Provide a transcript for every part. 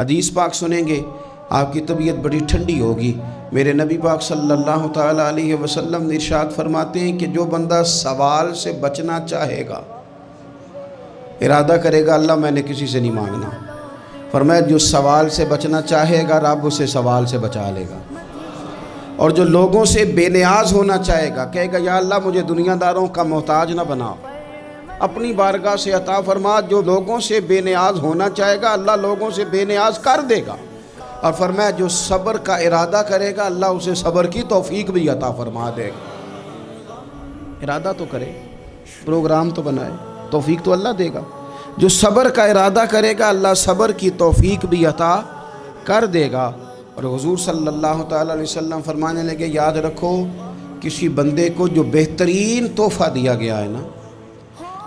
حدیث پاک سنیں گے آپ کی طبیعت بڑی ٹھنڈی ہوگی۔ میرے نبی پاک صلی اللہ تعالیٰ علیہ وسلم نے ارشاد فرماتے ہیں کہ جو بندہ سوال سے بچنا چاہے گا، ارادہ کرے گا اللہ میں نے کسی سے نہیں مانگنا، فرمایا جو سوال سے بچنا چاہے گا رب اسے سوال سے بچا لے گا، اور جو لوگوں سے بے نیاز ہونا چاہے گا کہے گا یا اللہ مجھے دنیا داروں کا محتاج نہ بناؤ، اپنی بارگاہ سے عطا فرما۔ جو لوگوں سے بے نیاز ہونا چاہے گا اللہ لوگوں سے بے نیاز کر دے گا، اور فرمایا جو صبر کا ارادہ کرے گا اللہ اسے صبر کی توفیق بھی عطا فرما دے گا۔ ارادہ تو کرے، پروگرام تو بنائے، توفیق تو اللہ دے گا۔ جو صبر کا ارادہ کرے گا اللہ صبر کی توفیق بھی عطا کر دے گا۔ اور حضور صلی اللہ تعالیٰ علیہ وسلم فرمانے لگے یاد رکھو کسی بندے کو جو بہترین تحفہ دیا گیا ہے نا،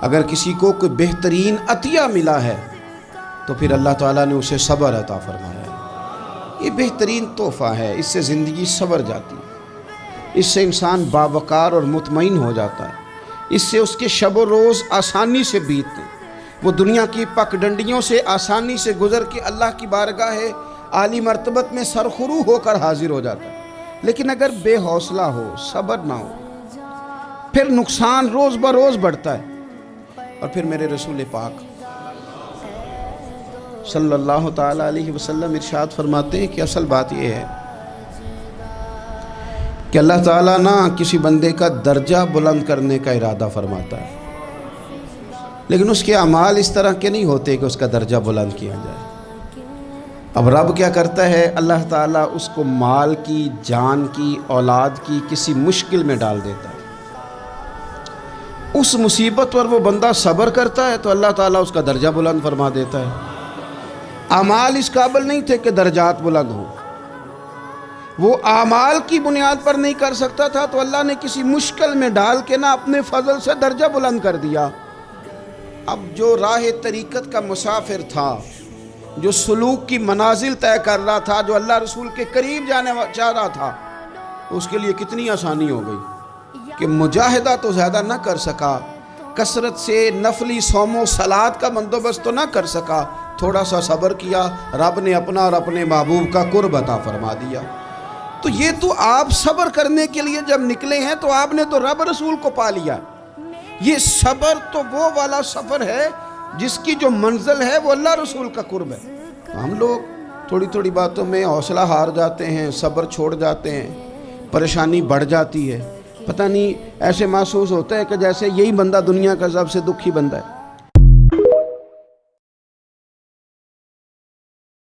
اگر کسی کو کوئی بہترین عطیہ ملا ہے تو پھر اللہ تعالیٰ نے اسے صبر عطا فرمایا ہے۔ یہ بہترین تحفہ ہے، اس سے زندگی سنور جاتی ہے، اس سے انسان باوقار اور مطمئن ہو جاتا ہے، اس سے اس کے شب و روز آسانی سے بیتتے ہیں، وہ دنیا کی پک ڈنڈیوں سے آسانی سے گزر کے اللہ کی بارگاہ عالی مرتبت میں سرخرو ہو کر حاضر ہو جاتا ہے۔ لیکن اگر بے حوصلہ ہو، صبر نہ ہو، پھر نقصان روز بروز بڑھتا ہے۔ اور پھر میرے رسول پاک صلی اللہ تعالیٰ علیہ وسلم ارشاد فرماتے ہیں کہ اصل بات یہ ہے کہ اللہ تعالیٰ نہ کسی بندے کا درجہ بلند کرنے کا ارادہ فرماتا ہے، لیکن اس کے اعمال اس طرح کے نہیں ہوتے کہ اس کا درجہ بلند کیا جائے۔ اب رب کیا کرتا ہے، اللہ تعالیٰ اس کو مال کی، جان کی، اولاد کی کسی مشکل میں ڈال دیتا ہے، اس مصیبت پر وہ بندہ صبر کرتا ہے تو اللہ تعالیٰ اس کا درجہ بلند فرما دیتا ہے۔ اعمال اس قابل نہیں تھے کہ درجات بلند ہو، وہ اعمال کی بنیاد پر نہیں کر سکتا تھا تو اللہ نے کسی مشکل میں ڈال کے نہ اپنے فضل سے درجہ بلند کر دیا۔ اب جو راہ طریقت کا مسافر تھا، جو سلوک کی منازل طے کر رہا تھا، جو اللہ رسول کے قریب جانے چاہ رہا تھا، اس کے لیے کتنی آسانی ہو گئی کہ مجاہدہ تو زیادہ نہ کر سکا، کثرت سے نفلی صوم و صلات کا بندوبست تو نہ کر سکا، تھوڑا سا صبر کیا، رب نے اپنا اور اپنے محبوب کا قرب عطا فرما دیا۔ تو یہ تو آپ صبر کرنے کے لیے جب نکلے ہیں تو آپ نے تو رب رسول کو پا لیا۔ یہ صبر تو وہ والا سفر ہے جس کی جو منزل ہے وہ اللہ رسول کا قرب ہے۔ ہم لوگ تھوڑی تھوڑی باتوں میں حوصلہ ہار جاتے ہیں، صبر چھوڑ جاتے ہیں، پریشانی بڑھ جاتی ہے، پتہ نہیں ایسے محسوس ہوتا ہے کہ جیسے یہی بندہ دنیا کا سب سے دکھی بندہ ہے۔